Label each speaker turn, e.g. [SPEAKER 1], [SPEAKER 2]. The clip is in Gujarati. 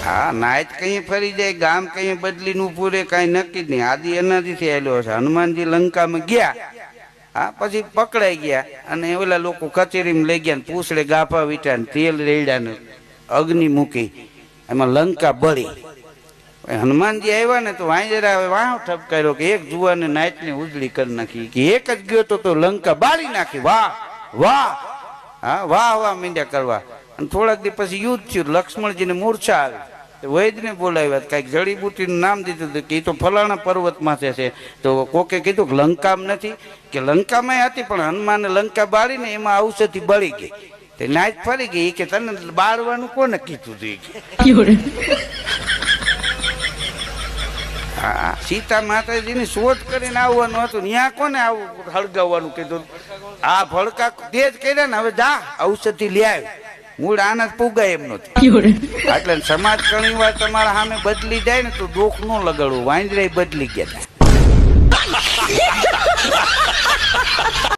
[SPEAKER 1] હા નાયત કઈ ફરી જાય, ગામ કઈ બદલીને ઉભું રે, કઈ નક્કી જ નહીં. આદિ એનાથી આવેલો છે. હનુમાનજી લંકામાં ગયા, હા પછી પકડાઈ ગયા અને ઓલા લોકો કચેરીમાં લઈ ગયા, પૂછડે ગાફા વીટા, તેલ રેડ્યા ને અગ્નિ મૂકી, એમાં લંકા બળી. હનુમાનજી આવ્યા ને તો વાંજરા વાહ ઠપકાર્યો કે એક જુવાને નાયતને ઉજળી કરી નાખી, કે એક જ ગયો તો લંકા બાળી નાખી. વાહ વાહ, હા વાહ વાહ મીંડ્યા કરવા. અને થોડાક દી પછી યુદ્ધ થયું, લક્ષ્મણજીને મૂર્છા આવી, વૈદને બોલાવ્યા, કઈક જડીબુટીનું નામ દીધું હતું કે એ તો ફલાણા પર્વત માથે છે. તો કોકે કીધું કે લંકામાં નથી, કે લંકામાં હતી પણ હનુમાને લંકા બાળીને એમાં ઔષધિ બળી ગઈ, તે નાયત ફરી ગઈ. કે તને બાળવાનું કોને કીધું હતું? હા સીતા માતાજીની શોધ કરીને આવવાનું હતું, ત્યાં કોને આવું હળગાવવાનું કીધું? આ ભડકા તેજ કર્યા ને, હવે જા ઔષધિ લઈ આવી. મૂળ આના પુગાય એમ નથી. એટલે સમાજ ઘણી વાર તમારા સામે બદલી જાય ને તો દોખ ન લગાડવું. વાંદરા બદલી ગયા.